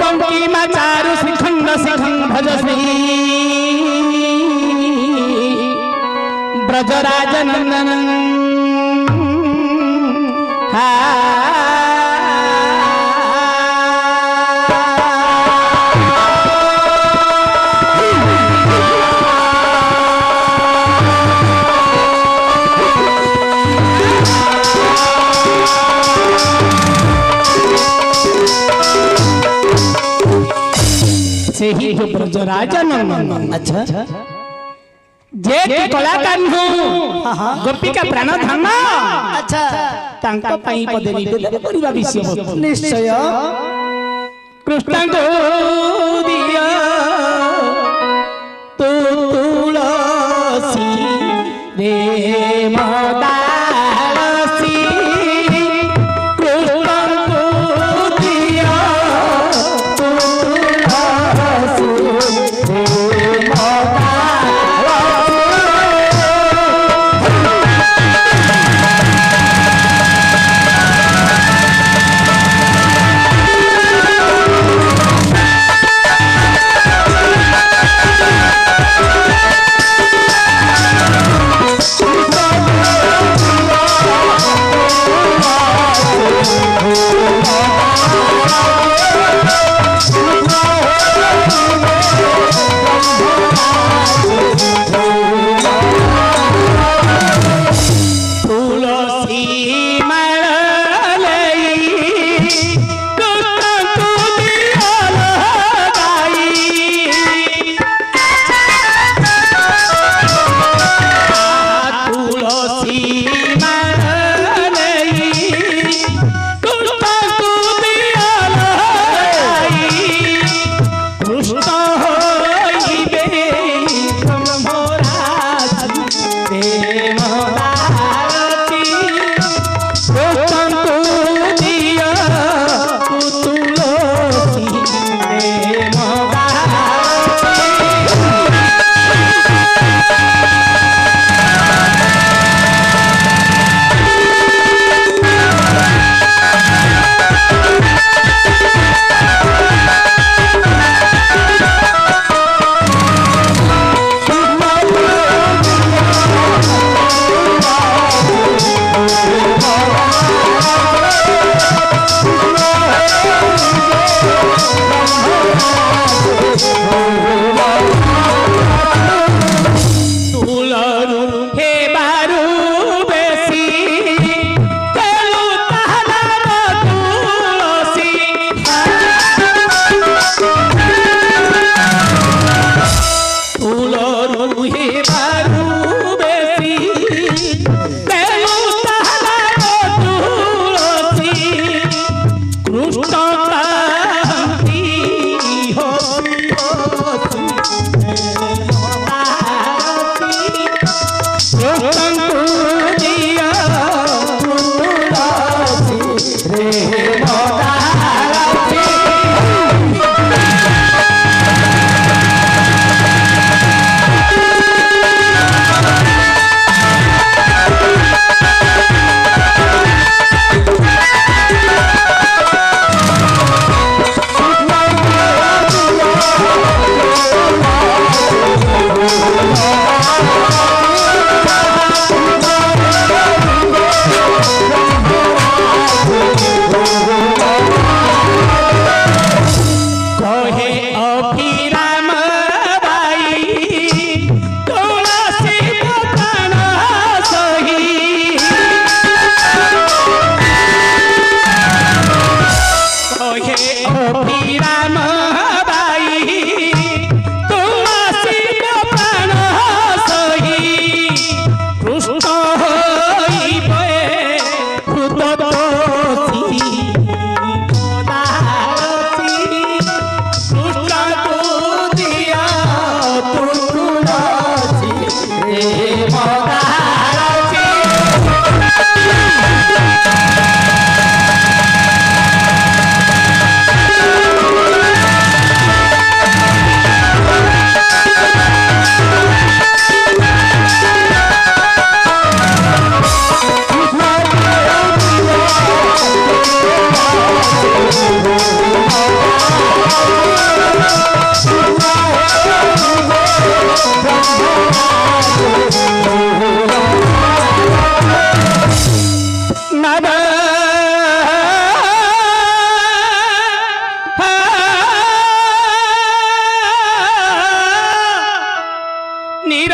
बंकी मा चारु शिखंड शिखंड भजसी ब्रजराज नंदन से ही जो ब्रजराज नंदन अच्छा जे कलाकार गोपिका प्राण धन अच्छा तांको पई पदे निवेदन करिबा विषय निश्चय कृष्ण को दिया तू तुलसी रे मदालसी कृष्ण को दिया तू तुलसी रे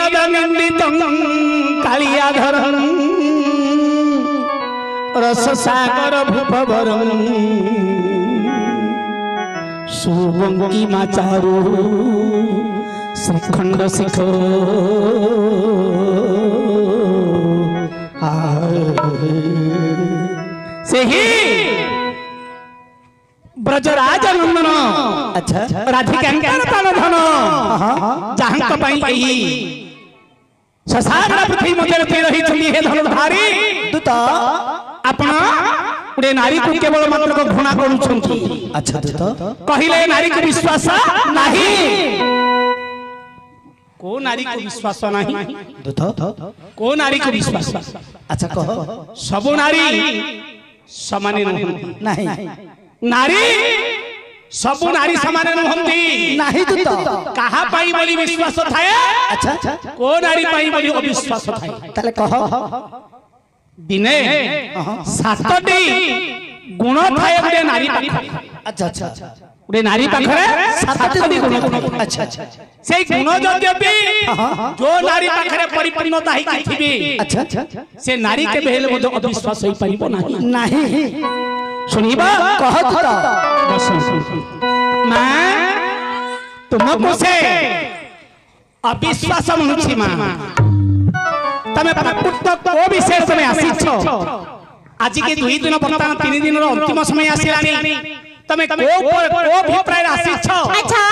भगीरथ निंदितं कालियाधरं रससागर भूपवरं सुबंकी माचारु श्रीखंड शिख से ही ब्रजराज नंदन अच्छा राधिकांकर प्राण धन जहां पई एही ससागर पृथ्वी मध्य थे रही छली हे धनधारी दूत आपण उडे नारी को केवल मात्र को घृणा करू छंती अच्छा दूत कहिले नारी को विश्वास नाही को नारी को विश्वास नाही दूत को नारी को विश्वास अच्छा कह सब नारी समान नहीं नारी सब नारी समान नुहंती नाही दूत कहा पाई बोली विश्वास थाए अच्छा को नारी पाई बोली अविश्वास थाए तले कह दिने सातटी गुण थाए गुडे नारी पाखरे अच्छा अच्छा गुडे नारी पाखरे सातटी गुण अच्छा अच्छा सेई गुण यद्यपि जो नारी पाखरे परिपूर्णता ही थिबे अच्छा अच्छा से नारी के बेले मधे अविश्वास होई परिबो नाही सुनिबा कहत मां तुमको से अविश्वास मनुछि मां तमे पुत्र को विशेष में आसीछ आज के 2 दिन वर्तमान 3 दिन रो अंतिम समय आसिलानी तमे को अभिप्राय आसीछ अच्छा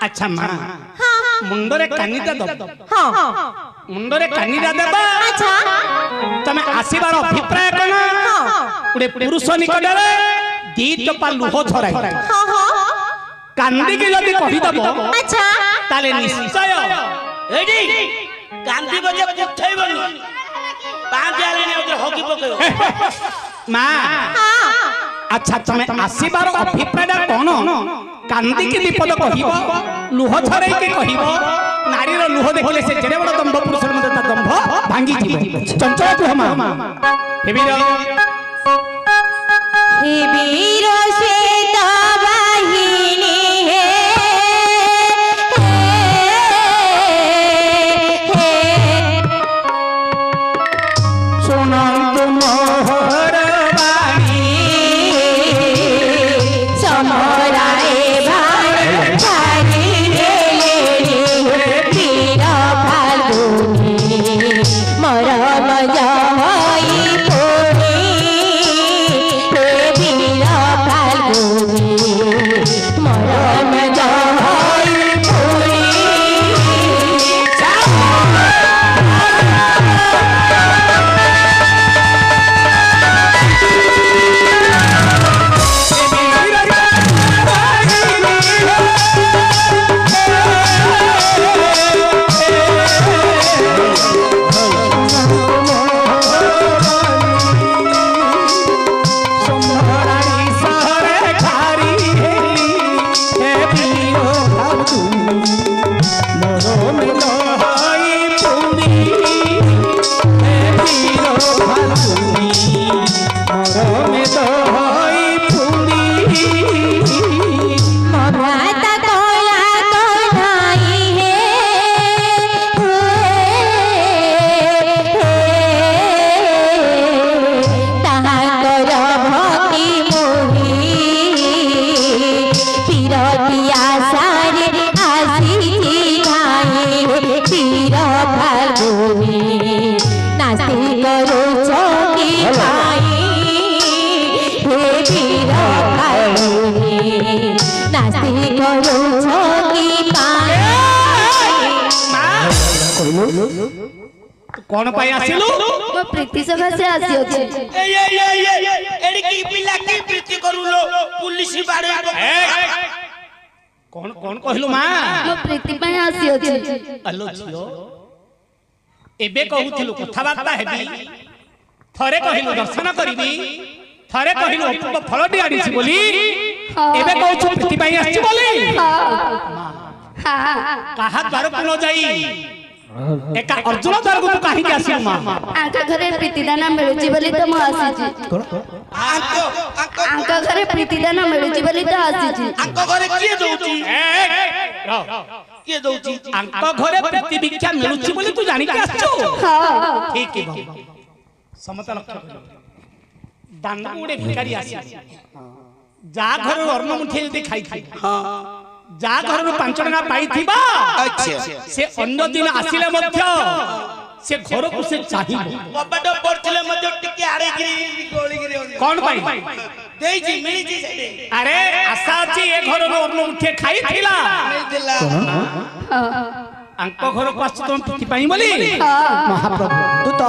अच्छा मां हां मुंडरे कानिदा दब हां मुंडरे कानिदा देबा अच्छा तमे आसीबार अभिप्राय कोन उडे पुरुष निकट रे दी टपा लुह झराई हां हां कांदी के जदी कहि दबो अच्छा ताले निश्चय एडी कांदी बजे कुथै बनु पांच आले ने उधर होकी पकयो मां हां अच्छा तमे आसीबार अभिप्राय कोन कांदी के विपद कहिबो लुह झराई के कहिबो नारी रो लुह देखले से जेरे बड़ दंभ पुरुष मते ता दंभ भांगी जीव चंचल तू हम हे वीर श्वेता वाहिनी हे सुनंत मोहर वाणी समराए भाई भाई रे वीर फाल्गुनी मरम जाई कौन पाई आसिलु मैं प्रीति सभा से आसी अछि एडी की पिला की प्रीति करूलो पुलिस बाड़े कौन कौन कहलु मां मैं प्रीति पय आसी अछि अल्लो छियो एबे कहउथिलु कथा बार्ता हेबी थरे कहिलु दर्शन करबी थरे कहिलु अपूर्व फलटी आडिछि बोली एबे कहउछु प्रीति पय आछि बोली हां कहा द्वार को न जाई एका अर्जुन द्वार को काहे के आसी मां आका घरे प्रीतिदाना मिलुची बोली तो म आसी छी आका घरे प्रीतिदाना मिलुची बोली तो आसी छी आका घरे किए दउची କିଏ ଦଉଛି? ଆଙ୍କ ଘରେ ପ୍ରୀତି ଭିକ୍ଷା ମିଳୁଛି ବୋଲି ତୁ ଜାଣିକି ଆସିଛୁ। ଠିକ ସମସ୍ତେ ଲକ୍ଷ୍ୟ କର। ଦାଣ୍ଡକୁ ଗୋଟେ ଭିକାରୀ ଆସି ଯାହା ଘରରୁ ଅନ୍ନ ମୁଠିଏ ଯଦି ଖାଇଥାଏ, ଯାହା ଘରରୁ 5 ଟଙ୍କା ପାଇଥିବା, ସେ ଅନ୍ୟ ଦିନ ଆସିଲେ ମଧ୍ୟ ସେ ଘରକୁ ସେ ଚାହିଁବ। କବାଟ ପଡିଥିଲେ ମଧ୍ୟ ଟିକେ ଆଡେଇକିରି ଗଳିକିରି କଣ ପାଇଁ ଦେଇଛି ମିଳିଛି ସେଠି। ଆରେ ଆଶା ଅଛି ଏ ଘରରୁ ଅନ୍ନ ମୁଠିଏ ଖାଇଥିଲା, ମିଳିଥିଲା। ଆଙ୍କ ଘରକୁ ଆସିଛୁ ତମ ପ୍ରୀତି ପାଇଁ ବୋଲି। ମହାପ୍ରଭୁ ତୁ ତ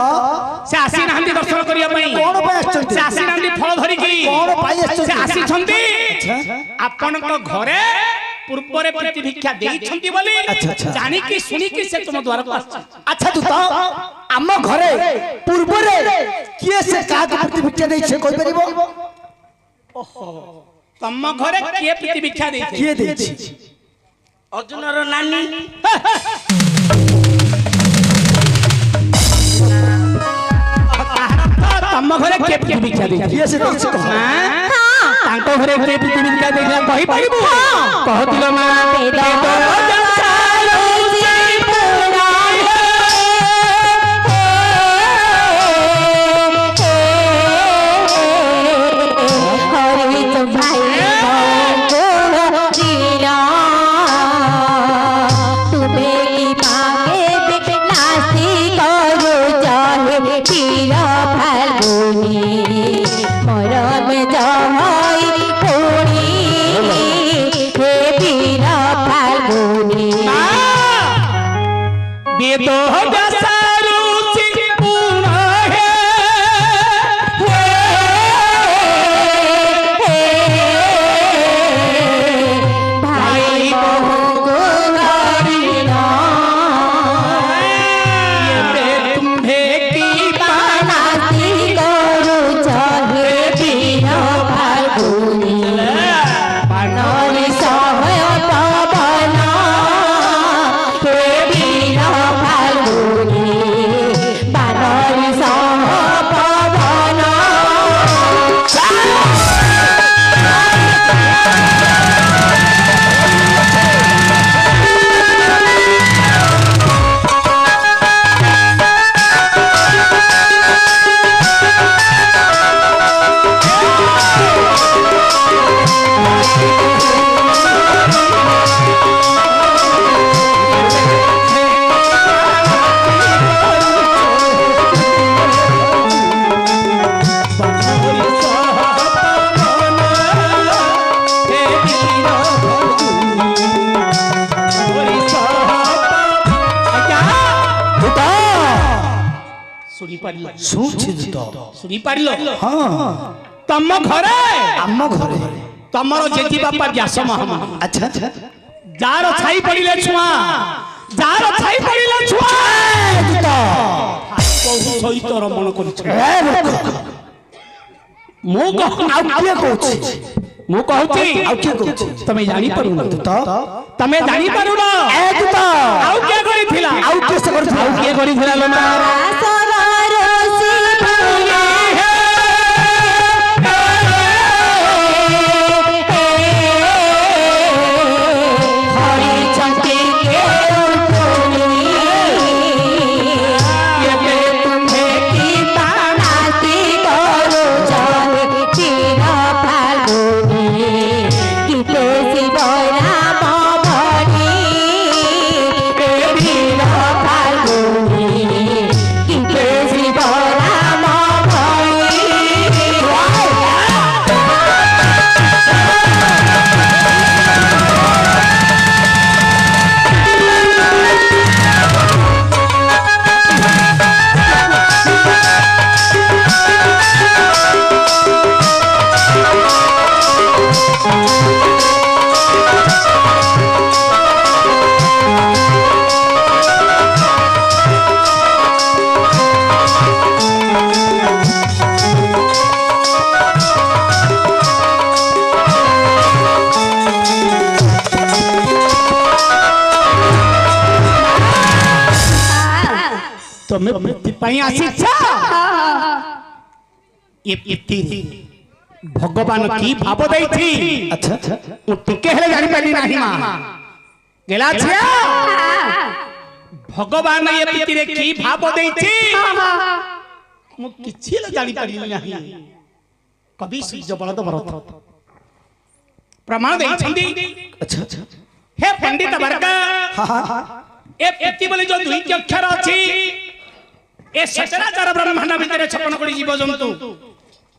ସେ ଆସିନାହାନ୍ତି ଦର୍ଶନ କରିବା ପାଇଁ, କଣ ପାଇଁ ଆସିଛନ୍ତି? ସେ ଆସିନାହାନ୍ତି ଫଳ ଧରିକି, କଣ ପାଇଁ ଆସିଛନ୍ତି? ସେ ଆସିଛନ୍ତି ଆପଣଙ୍କ ଘରେ ପୂର୍ବରେ ପ୍ରୀତି ଭିକ୍ଷା ଦେଇଛନ୍ତି ବୋଲି ଜାଣିକି ଶୁଣିକି ସେ ତୁମ ଦ୍ୱାରକୁ ଆସିଛନ୍ତି। ଆଚ୍ଛା ତୁ ତ ଆମ ଘରେ ପୂର୍ବରେ କିଏ ସେ କାହାକୁ ପ୍ରୀତି ଭିକ୍ଷା ଦେଇଛି କହିପାରିବ? ତମ ଘରେ କିଏ ପ୍ରୀତି ଭିକ୍ଷା ଦେଇଛି? କିଏ ଦେଇଛି? ଅର୍ଜୁନର ନାନୀ। ତମ ଘରେ କିଏ ପ୍ରୀତି ଭିକ୍ଷା ଦେଇଛି? କିଏ ସେ ଦେଇଛି କହ? ତାଙ୍କ ଘରେ କିଏ ପ୍ରୀତି ଭିକ୍ଷା ଦେଇଥିଲା କହିପାରିବୁ? କହୁଥିଲ ମା ତମ ଘରେ ଆମ ଘରେ ତମର ଜେଜି ବାପା ବ୍ୟାସ ମହାମା। ଆଚ୍ଛା ଯାହାର ଛାଇ ପଡ଼ିଲେ ଛୁଆ, ଯାହାର ଛାଇ ପଡ଼ିଲେ ଛୁଆ ସହିତ ରମଣ କରୁଛ। ମୁଁ କହୁଛି ମୁଁ କହୁଛି ଆଉ କିଏ କହୁଛି? ତମେ ଜାଣିପାରୁନ, ତମେ ଜାଣିପାରୁନ ଆଉ କିଏ କରିଥିଲା? ଆଉ କିଏ ସେ କରିଥିଲା? ଆଉ କିଏ କରିଥିଲା ଲୋ ମା? ତମେ ପ୍ରୀତି ପାଇଁ ଆସିଛ। ଏ ପ୍ରୀତି ଭଗବାନ କି ଭାବ ଦେଇଛି? ଆଚ୍ଛା ମୁଁ ଟିକେ ହେଲେ ଜାଣିପାରିଲି ନାହିଁ ମା। गेला छिया भगवान ये प्रीति की भाव देछि मु किछि ल जानि परिली नाही कवि सूर्य बलद भरत प्रमाण देछंदी। अच्छा अच्छा हे पंडित वर्ग ए प्रीति बोले जो दुई अक्षर अछि ए सचराचर ब्रह्मांड भीतर 56 कोटी जीव जंतु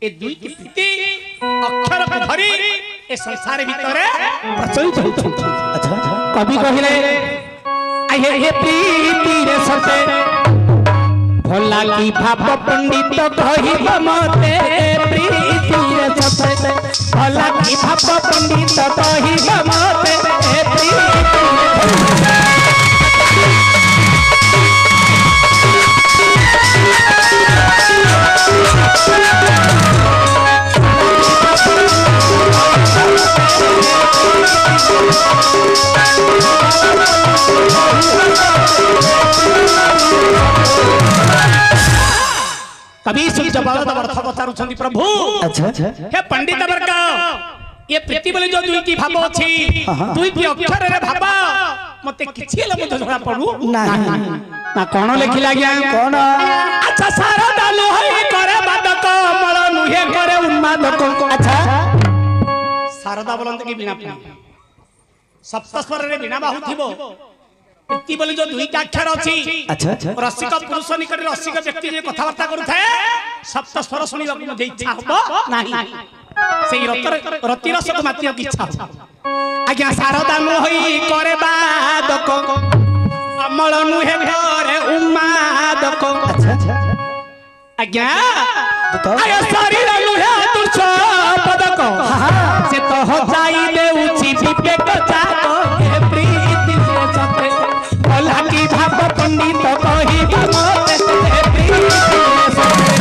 ए दुई प्रीति अक्षर को धरी ए संसार भीतर प्रचलित होछंती। अच्छा कवि कहिले आये हे प्रीति रे सते भोला की भाव पंडित कहिब मते प्रीति रे सते भोला की भाव पंडित कहिब मते प्रीति कभी सूर्य बलद अर्थ पचारुछंती प्रभु। अच्छा अच्छा हे पंडित वर्ग ये प्रीति बोले जो दुई की भाव अछि दुई की अक्षर रे भाव मते किछि ले मते जणा पडू ना ना कोन लेखिला गया कौन अच्छा सारा डालो है करे बादक मळ नुहे करे उन्मादक। अच्छा शारदा बोलंत की बिना सप्त स्वर रे बिना बाहु थिबो प्रीति बोले जो दुई अक्षर अछि अच्छा अच्छा रसिक पुरुष निकट रसिक व्यक्ति जे कथा वार्ता करूथाए सप्त स्वर सुनिबा को जे इच्छा हबो नाही सेई रति रस को मातिया की इच्छा हबो। आज्ञा शारदा मोहि करे बादक अमल नुहे करे उन्मादक। अच्छा अच्छा आज्ञा बताओ आय शरीर नुहे तुछ पदक से तो हो जाई देउछि विवेक जात हे प्रीति से सते भला की भाव पंडित कहिब मते हे प्रीति से सते।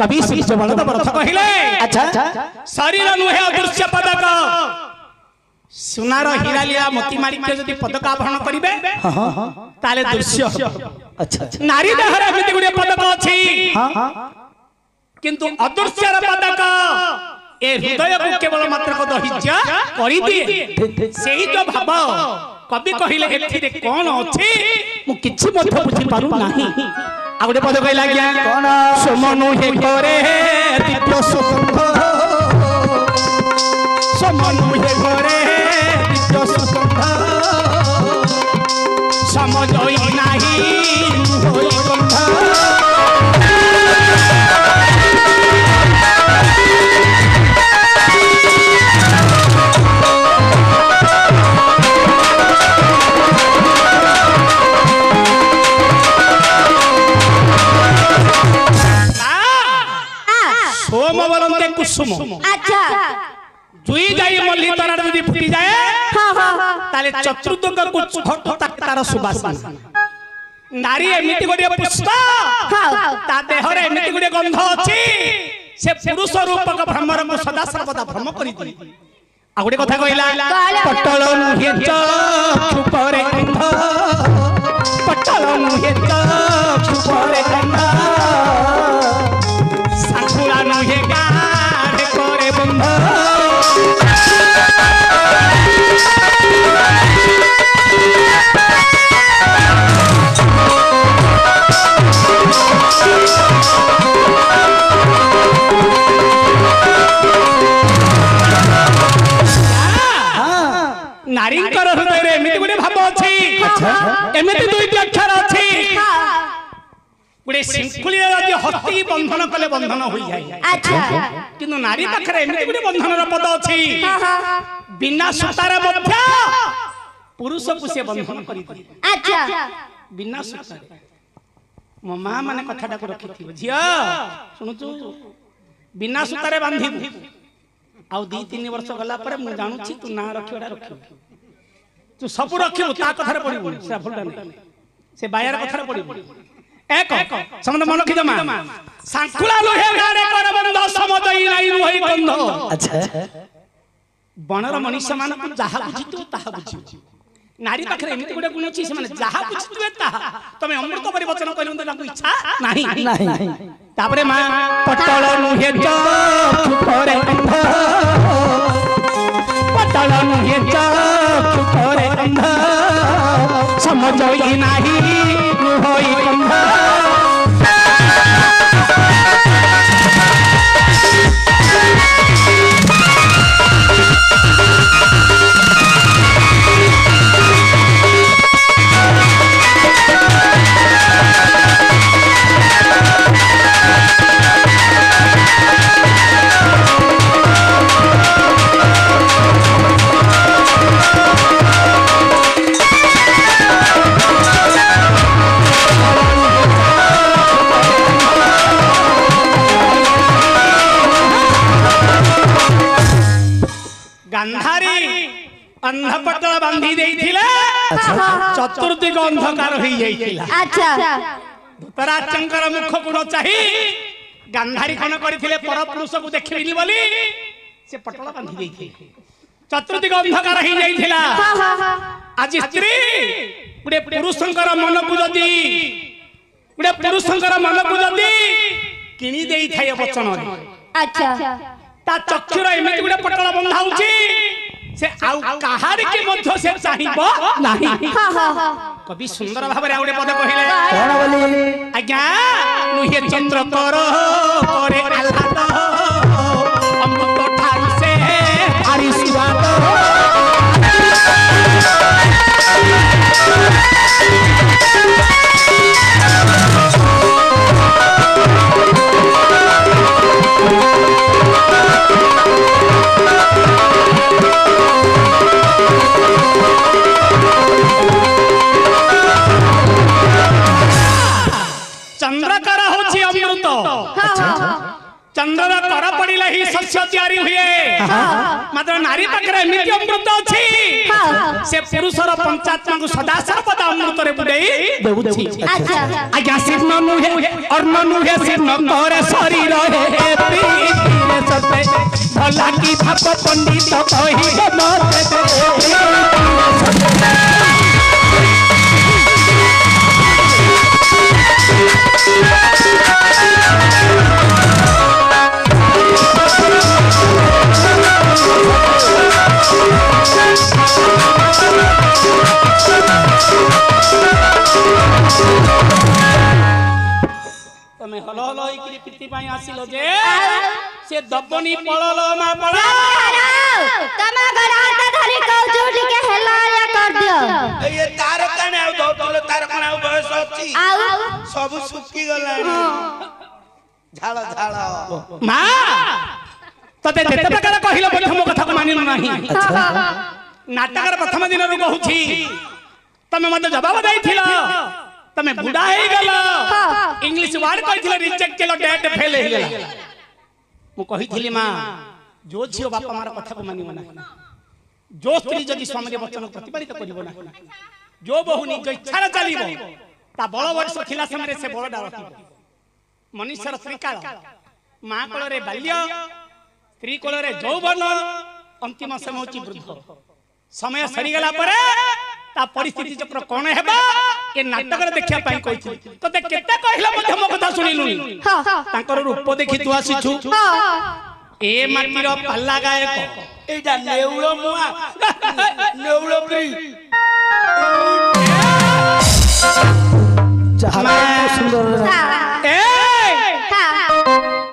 कभी सूर्य बलद अर्थ कहिले अच्छा शरीर नुहे अदृश्य पदक सुनार हीरा लीला मोती माणिक्य जदि पदक आभरण करिवे ताले दृश्य अच्छा अच्छा नारी देहरे एमिति गुडे पदक अछि किंतु अदृश्य पदक ए हृदय को केवल मात्र को दहिज्य करि दिए सेही जो भाव कवि कहिले एथिरे कोन अछि मु किछि मध्य बुझी पारु नाही। आ गुडे पद कहला गया कौन सोमनु हे करे दिव्य सुगंध सोमनु हे करे दिव्य सुगंध समझई नाही होई गंध। सोम बलंते कुसुम अच्छा जुई जाई मल्ली तरार यदि फुटी जाए ताले चतुर्दंग कुछ घट तार सुबासन नारी एमिति गोटे पुष्प ता देहरे एमिति गोटे गंध अछि से पुरुष रूपक भ्रमर को सदा सर्वदा भ्रम करि दी। आ गोटे कथा कहला पटल नुहे चक्षु परे गंध पटल नुहे चक्षु परे गंध साखुला नुहे गाढ़े करे बंध। नारींकर हृदय एमिति गुटे भाव अछि एमिति दुईटी अक्षर अछि गुटे सिंखुली यदि हस्ती बंधन कले बंधन होई जाय अच्छा किंतु नारी पाखरे एमिति गुटे बंधनर पद अछि बिना सुतार मध्य पुरुष को से बंधन करि दी। अच्छा बिना सुतार मो मां माने कथाटा को रखिथि झिया सुनुचु बिना सुतारे बांधी आउ 2-3 वर्ष गला पर मु जानुछि तू ना रखियोडा रखियो तू सब रखियो ता कथारे पडिबो से भलटा नै से बायर कथारे पडिबो एक समझ मन रखि जमा ସାଙ୍କୁଳା ଲୁହେ ଗାରେ କର ବନ୍ଧ ସମଦଇ ନାଇ ରୁହଇ ଗନ୍ଧ। ଆଚ୍ଛା ବଣର ମଣିଷ ମାନଙ୍କୁ ଯାହା ବୁଝିଥିବ ତାହା ବୁଝିବ। ନାରୀ ପାଖରେ ଏମିତି ଗୋଟେ ଗୁଣ ଅଛି ସେମାନେ ଯାହା ବୁଝିଥିବେ ତାହା। ତମେ ଅମୃତ ପରିବଚନ କରିବ ତ ତାଙ୍କୁ ଇଚ୍ଛା ନାହିଁ। ନାହିଁ ତାପରେ ମା ପଟଳ ନୁହେଁ ଚକ୍ଷୁରେ ଅନ୍ଧ, ପଟଳ ନୁହେଁ ଚକ୍ଷୁରେ ଅନ୍ଧ, ସମଜଇ ନାହିଁ ରୁହଇ ଗନ୍ଧ। ଗାନ୍ଧାରୀ ଅନ୍ଧପଟଳ ବାନ୍ଧି ଦେଇଥିଲା, ଚତୁର୍ଦିଗ ଅନ୍ଧକାର ହେଇଯାଇଥିଲା। ଆଚ୍ଛା ଧୃତରାଷ୍ଟ୍ରଙ୍କର ମୁଖ ଗୁଣ ଚାହିଁ ଗାନ୍ଧାରୀ କଣ କରିଥିଲେ ପରପୁରୁଷକୁ ଦେଖିବିନି ବୋଲି ସେ ପଟଳ ବାନ୍ଧି ଦେଇଥିଲେ। ଚତୁର୍ଦିଗ ଅନ୍ଧକାର ହେଇଯାଇଥିଲା। ଆଜି ସ୍ତ୍ରୀ ଗୋଟେ ପୁରୁଷଙ୍କର ମନକୁ ଯଦି କିଣି ଦେଇଥାଏ ବଚନରେ, ଆଚ୍ଛା ତା ଚକ୍ଷୁର ଏମିତି ଗୋଟେ ପଟଳ ବନ୍ଧା ହଉଛି ସେ ଆଉ କାହାରିକି ମଧ୍ୟ ସେ ଚାହିଁବ ନାହିଁ। କବି ସୁନ୍ଦର ଭାବରେ ଆଉ ଗୋଟେ ପଦ କହିଲେ କଣ ବୋଲି ଆଜ୍ଞା ନୁହେଁ ଚନ୍ଦ୍ର କର କରେ ଆହ୍ଲାଦ, ଅମୃତ ଠାରୁ ସେ ଭାରି ସୁଆଦ। ଚନ୍ଦ୍ରକର ହଉଛି ଅମୃତ। ଚନ୍ଦ୍ରର କର ପଡ଼ିଲେ ହିଁ ଶସ୍ୟ ତିଆରି ହୁଏ। ମାତ୍ର ନାରୀ ପାଖରେ ଏମିତି ଅମୃତ ଅଛି ସେ ପୁରୁଷର ପଞ୍ଚାତ୍ମାକୁ ସଦା ସର୍ବଦା ଅମୃତରେ ବୁଡେଇ ଦେଉଛି। ଆଜ୍ଞା ଶୀର୍ଣ୍ଣ ନୁହେଁ ଅର୍ଣ୍ଣ ନୁହେଁ ଶୀର୍ଣ୍ଣ କରେ ଶରୀର ଭଲା କି ଭାବ ପଣ୍ଡିତ କହିବେ ମତେ। ତମେ ହଲ ହଲ ହେଇକିରି ପ୍ରୀତି ପାଇଁ ଆସିଲ ଯେ ସେ ଦବନି ପଳଲ ମା ପଳ। ତମେ ଗଡ ହାତ ଧରି କହୁଛୁ ଟିକେ ହେଲା ୟା କର ଦିଅ। ଏ ତାର କାନେ ଆଉ ଧଉଥିଲ ତାର କଣ ଆଉ ବୟସ ଅଛି? ଆଉ ସବୁ ଶୁକି ଗଲାଣି। ଝାଳ ଝାଳ ମା ତତେ ଯେତେ ପ୍ରକାର କହିଲ ମଧ୍ୟ ମୋ କଥାକୁ ମାନିଲୁ ନାହିଁ। ନାଟକର ପ୍ରଥମ ଦିନରୁ କହୁଛି ତମେ ମତେ ଜବାବ ଦେଇଥିଲ, ତମେ ବୁଢା ହେଇଗଲ, ଇଂଲିଶ ୱାର୍ଡ କହିଥିଲ ରିଜେକ୍ଟ କଲ, ଡେଟ୍ ଫେଲ ହେଇଗଲା। ମୁଁ କହିଥିଲି ମା ଯୋ ଝିଅ ବାପା ମାର କଥାକୁ ମାନିବ ନାହିଁ, ଯୋ ସ୍ତ୍ରୀ ଯଦି ସ୍ୱାମୀର ବଚନ ପ୍ରତିପାଳିତ କରିବ ନାହିଁ, ଯୋ ବହୁ ନିଜ ଇଚ୍ଛାରେ ଚାଲିବ ତା ବଳ ବୟସ ଥିଲା ସମୟରେ ସେ ବଳଟା ରଖିବ। ମନୁଷ୍ୟର ତ୍ରିକାଳ, ମା କୋଳରେ ବାଲ୍ୟ, ସ୍ତ୍ରୀ କୋଳରେ ଯୌବନ, ଅନ୍ତିମ ସମୟ ହେଉଛି ବୃଦ୍ଧ। ସମୟ ସରିଗଲା ପରେ ତା ପରିସ୍ଥିତି ଚକ୍ର କଣ ହେବ ଏ ନାଟକରେ ଦେଖିବା ପାଇଁ କହିଥିଲି। ତତେ କେତେ କହିଲା ମଧ୍ୟ ମୋ କଥା ଶୁଣିଲୁନି। ତାଙ୍କର ରୂପ ଦେଖି ତୁ ଆସିଛୁ। ଏ ମାଟିର ପାଲା ଗାୟକ ଏଇଟା ନେଉଳ ମୁଆ ନେଉଳ ପ୍ରି